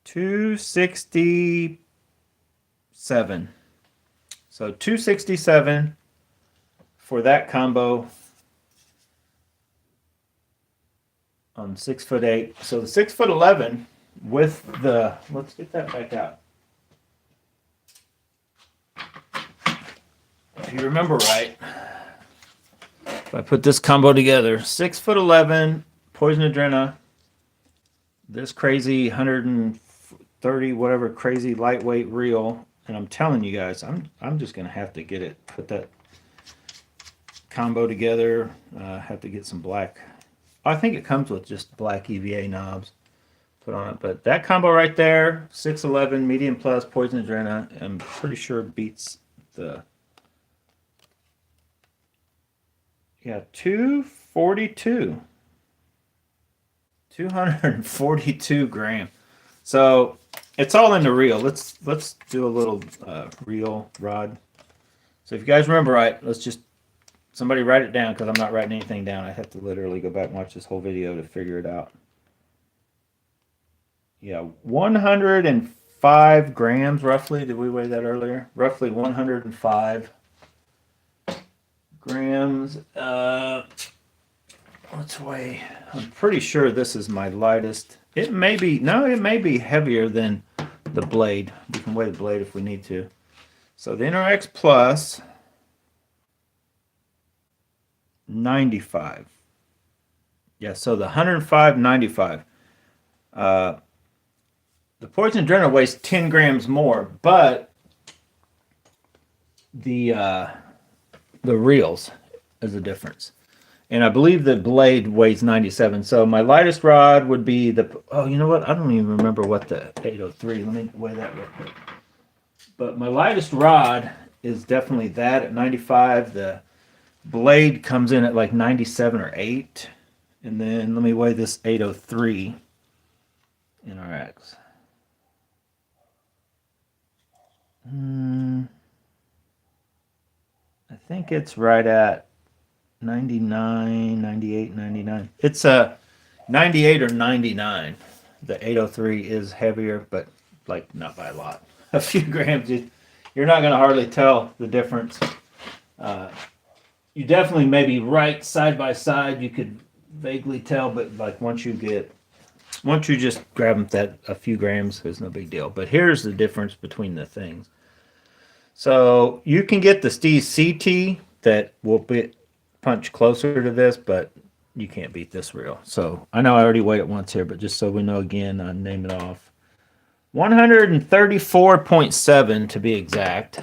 267. So 267 for that combo on 6'8". So the 6'11" with the, let's get that back out. If you remember right, if I put this combo together, 6'11", Poison Adrena, this crazy 130 whatever crazy lightweight reel, and I'm telling you guys, I'm just gonna have to get it, put that combo together. Have to get some black. I think it comes with just black EVA knobs put on it, but that combo right there, 6'11", medium plus, Poison Adrena, I'm pretty sure beats the. Yeah, 242. 242 grams. So it's all in the reel. Let's do a little reel rod. So if you guys remember right, let's just somebody write it down, because I'm not writing anything down. I have to literally go back and watch this whole video to figure it out. Yeah, 105 grams roughly. Did we weigh that earlier? Roughly 105 grams. Let's weigh. I'm pretty sure this is my lightest. It may be, no, it may be heavier than, the blade. We can weigh the blade if we need to. So the NRX Plus, 95. Yeah, so the 105, 95. The Poison Adrenaline weighs 10 grams more, but the reels is the difference. And I believe the blade weighs 97. So my lightest rod would be the, oh, you know what? I don't even remember what the 803. Let me weigh that real quick. But my lightest rod is definitely that at 95. The blade comes in at like 97 or 8. And then let me weigh this 803 NRX. I think it's right at 99, 98, 99. It's a 98 or 99. The 803 is heavier, but like not by a lot. A few grams. You're not going to hardly tell the difference. You definitely maybe right side by side you could vaguely tell, but like once you just grab them that a few grams, it's no big deal. But here's the difference between the things. So you can get the Steez CT that will punch closer to this, but you can't beat this reel. So I know I already weighed it once here, but just so we know again, I name it off. 134.7 to be exact.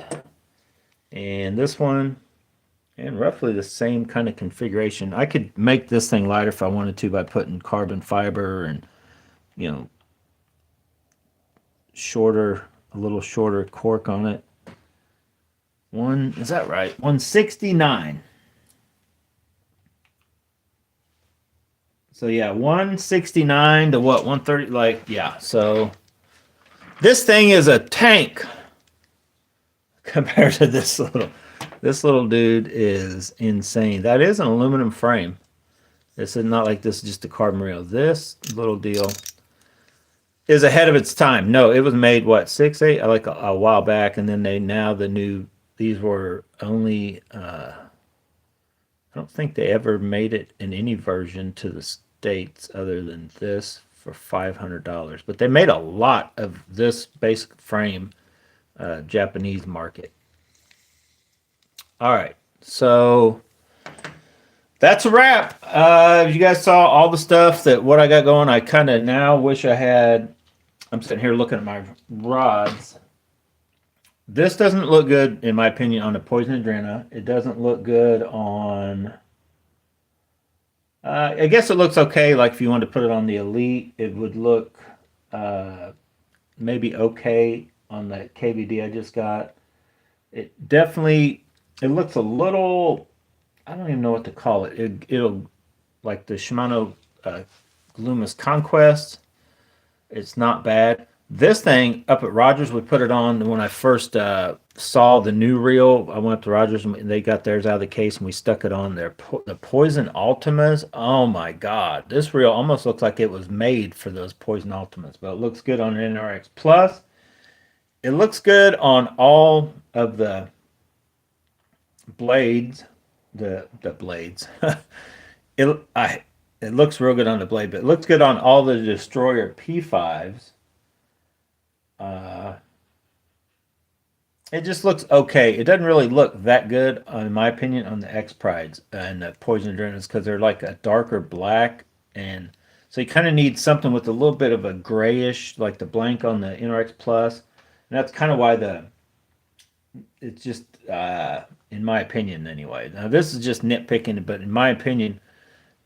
And this one, and roughly the same kind of configuration. I could make this thing lighter if I wanted to by putting carbon fiber and, you know, a little shorter cork on it. Is that right? 169. So yeah, 169 to what? 130, like, yeah. So this thing is a tank compared to this little dude is insane. That is an aluminum frame. This is not like this is just a carbon reel. This little deal is ahead of its time. No, it was made what, 6, 8, like a while back, and then these were only I don't think they ever made it in any version to the States other than this for $500. But they made a lot of this basic frame Japanese market. All right, so that's a wrap. You guys saw all the stuff what I got going. I kind of now wish I had. I'm sitting here looking at my rods. This doesn't look good, in my opinion, on the Poison Adrena. It doesn't look good on... I guess it looks okay. Like if you wanted to put it on the Elite, it would look maybe okay on the KVD I just got. It looks a little... I don't even know what to call it. It'll like the Shimano Loomis Conquest. It's not bad. This thing up at Rogers, we put it on when I first saw the new reel. I went up to Rogers and they got theirs out of the case and we stuck it on there. The Poison Ultimas. Oh my God. This reel almost looks like it was made for those Poison Ultimas, but it looks good on an NRX Plus. It looks good on all of the blades. The blades. It looks real good on the blade, but it looks good on all the Destroyer P5s. It just looks okay. It doesn't really look that good, in my opinion, on the X Prides and the Poison Adrenals because they're like a darker black, and so you kind of need something with a little bit of a grayish, like the blank on the NRX Plus, and that's kind of why it's just, in my opinion, anyway. Now this is just nitpicking, but in my opinion,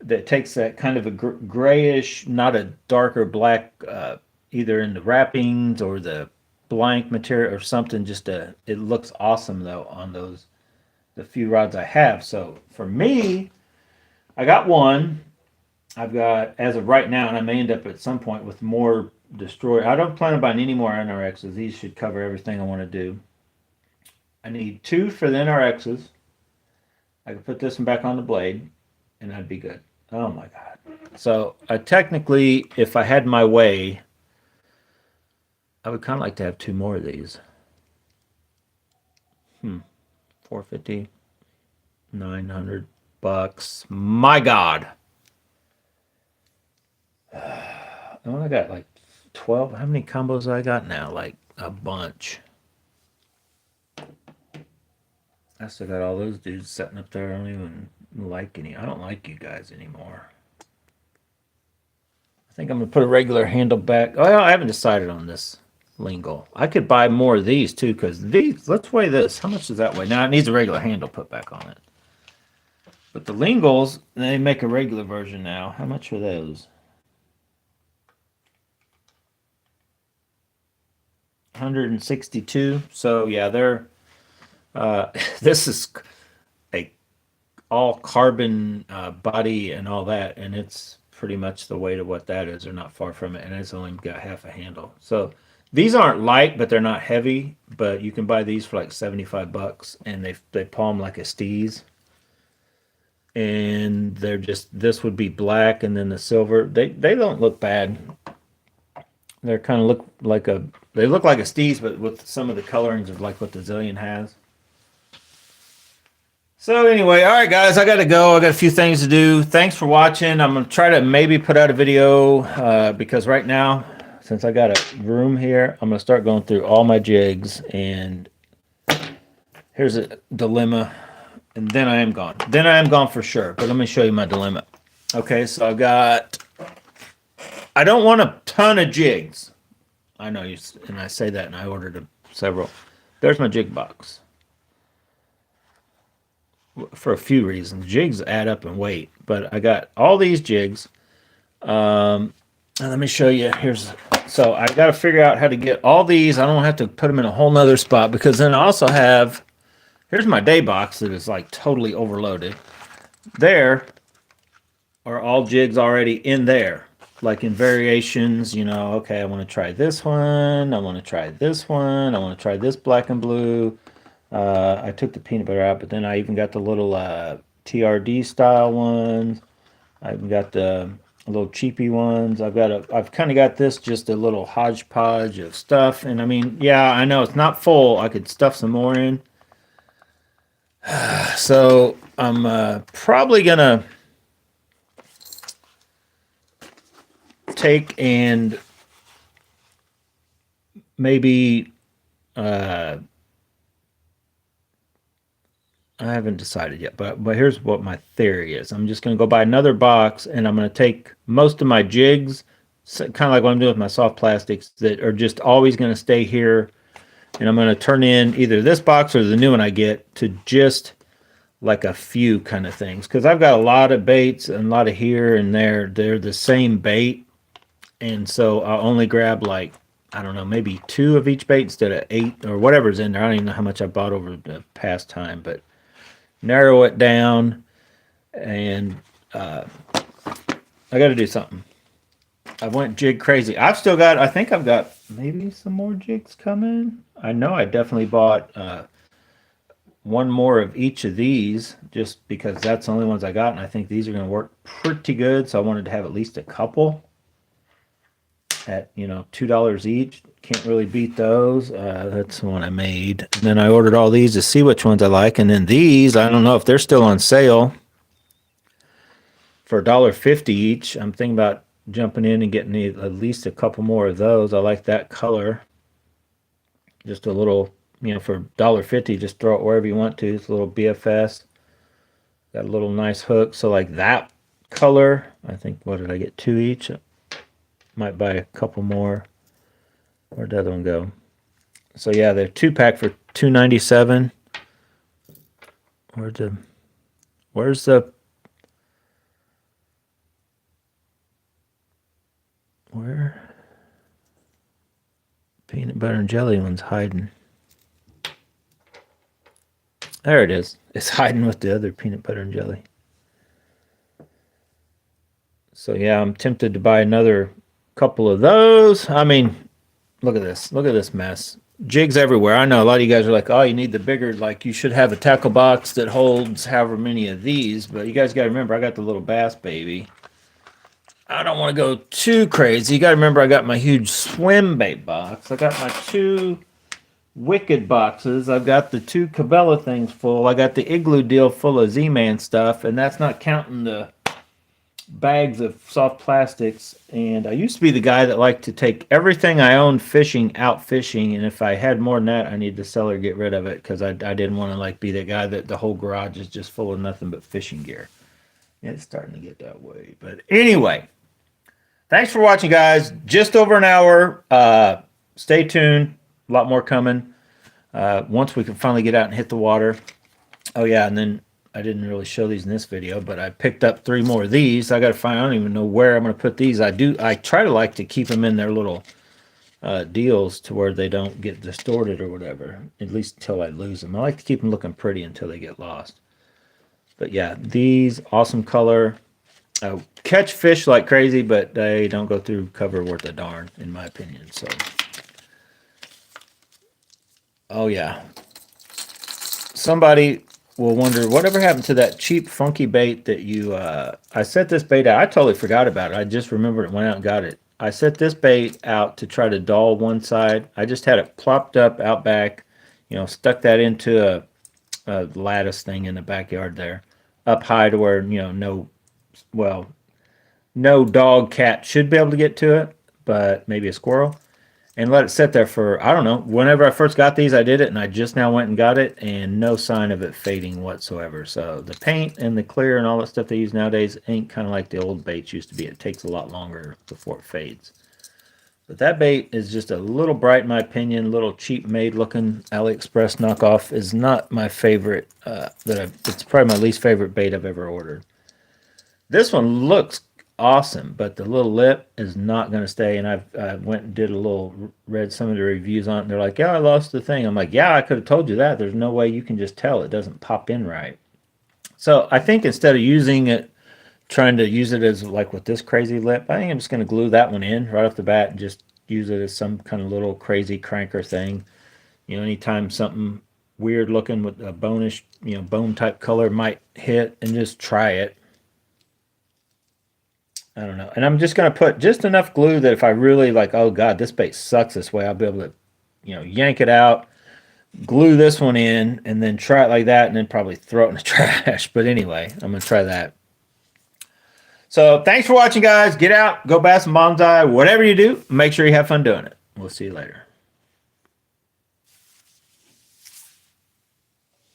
that takes that kind of a grayish, not a darker black, either in the wrappings or the blank material or something. It looks awesome though on the few rods I have. So for me, I got one. I've got, as of right now, and I may end up at some point with more Destroyer. I don't plan on buying any more NRXs. These should cover everything I want to do. I need 2 for the NRXs. I could put this one back on the blade and I'd be good. Oh my God. So technically, if I had my way, I would kind of like to have 2 more of these. $450, $900. My God. I only got like 12. How many combos I got now? Like a bunch. I still got all those dudes sitting up there. I don't even like any. I don't like you guys anymore. I think I'm gonna put a regular handle back. Oh, I haven't decided on this lingle. I could buy more of these too, because these. Let's weigh this. How much does that weigh? Now it needs a regular handle put back on it. But the lingles, they make a regular version now. How much are those? 162. So yeah, they're. This is a all carbon body and all that, and it's pretty much the weight of what that is. They're not far from it, and it's only got half a handle. So these aren't light, but they're not heavy. But you can buy these for like $75, and they palm like a Steez. And they're just, this would be black, and then the silver. They don't look bad. They're kind of look like a, they look like a Steez, but with some of the colorings of like what the Zillion has. So anyway, all right, guys, I got to go. I got a few things to do. Thanks for watching. I'm going to try to maybe put out a video because right now, since I got a room here, I'm going to start going through all my jigs. And here's a dilemma. And then I am gone. Then I am gone for sure. But let me show you my dilemma. Okay, so I've got, I don't want a ton of jigs. I know you, and I say that, and I ordered several. There's my jig box. For a few reasons. Jigs add up in weight, but I got all these jigs. And let me show you. Here's, so I got to figure out how to get all these. I don't have to put them in a whole nother spot, because then I also have, here's my day box that is like totally overloaded. There are all jigs already in there, like in variations, you know, okay, I want to try this one. I want to try this one. I want to try this black and blue. I took the peanut butter out, but then I even got the little TRD style ones. I even got the little cheapy ones. I've kind of got this just a little hodgepodge of stuff. And I mean, yeah, I know it's not full. I could stuff some more in. So I'm probably gonna take and maybe I haven't decided yet, but here's what my theory is. I'm just going to go buy another box, and I'm going to take most of my jigs, kind of like what I'm doing with my soft plastics, that are just always going to stay here, and I'm going to turn in either this box or the new one I get to just like a few kind of things, because I've got a lot of baits and a lot of here and there. They're the same bait, and so I'll only grab like, I don't know, maybe 2 of each bait instead of 8 or whatever's in there. I don't even know how much I bought over the past time, but narrow it down, and I got to do something. I went jig crazy. I've still got, I think I've got maybe some more jigs coming. I know I definitely bought one more of each of these, just because that's the only ones I got, and I think these are going to work pretty good, so I wanted to have at least a couple at, you know, $2 each. Can't really beat those. That's the one I made. And then I ordered all these to see which ones I like. And then these, I don't know if they're still on sale for $1.50 each. I'm thinking about jumping in and getting at least a couple more of those. I like that color. Just a little, you know, for $1.50, just throw it wherever you want to. It's a little BFS. Got a little nice hook. So like that color, I think, what did I get? 2 each? Might buy a couple more. Where'd the other one go? So yeah, they're 2-pack for $2.97. Where's the peanut butter and jelly one's hiding? There it is. It's hiding with the other peanut butter and jelly. So yeah, I'm tempted to buy another couple of those. I mean, look at this. Look at this mess. Jigs everywhere. I know a lot of you guys are like, oh, you need the bigger, like you should have a tackle box that holds however many of these. But you guys got to remember, I got the little bass baby. I don't want to go too crazy. You got to remember, I got my huge swim bait box. I got my 2 Wicked boxes. I've got the 2 Cabela things full. I got the Igloo deal full of Z-Man stuff. And that's not counting the bags of soft plastics, and I used to be the guy that liked to take everything I owned fishing out fishing, and if I had more than that, I need to sell or get rid of it because I didn't want to like be that guy that the whole garage is just full of nothing but fishing gear. It's starting to get that way, but anyway, thanks for watching, guys. Just over an hour. Stay tuned. A lot more coming once we can finally get out and hit the water. Oh yeah, and then I didn't really show these in this video, but I picked up 3 more of these. I got to find, I don't even know where I'm going to put these. I try to like to keep them in their little deals to where they don't get distorted or whatever, at least until I lose them. I like to keep them looking pretty until they get lost. But yeah, these, awesome color. Catch fish like crazy, but they don't go through cover worth a darn, in my opinion. So, oh yeah. Somebody will wonder whatever happened to that cheap funky bait that you I set this bait out. I totally forgot about it. I just remembered it, went out and got it. I set this bait out to try to dull one side. I just had it plopped up out back, stuck that into a lattice thing in the backyard there, up high to where no dog, cat should be able to get to it, but maybe a squirrel. And let it sit there for, I don't know, whenever I first got these, I did it, and I just now went and got it, and no sign of it fading whatsoever. So the paint and the clear and all that stuff they use nowadays ain't kind of like the old baits used to be. It takes a lot longer before it fades. But that bait is just a little bright, in my opinion, a little cheap-made looking AliExpress knockoff. Is not my favorite. It's probably my least favorite bait I've ever ordered. This one looks awesome, but the little lip is not going to stay. And I went and did read some of the reviews on it, and they're like, yeah, I lost the thing. I'm like, yeah, I could have told you that. There's no way you can just tell it doesn't pop in right. So I think instead of using it, trying to use it as like with this crazy lip, I think I'm just going to glue that one in right off the bat and just use it as some kind of little crazy cranker thing. Anytime something weird looking with a bonish, bone type color might hit, and just try it. I don't know. And I'm just going to put just enough glue that if I really like, oh God, this bait sucks this way, I'll be able to, yank it out, glue this one in, and then try it like that, and then probably throw it in the trash. But anyway, I'm going to try that. So thanks for watching, guys. Get out, go bass and bonsai, whatever you do, make sure you have fun doing it. We'll see you later.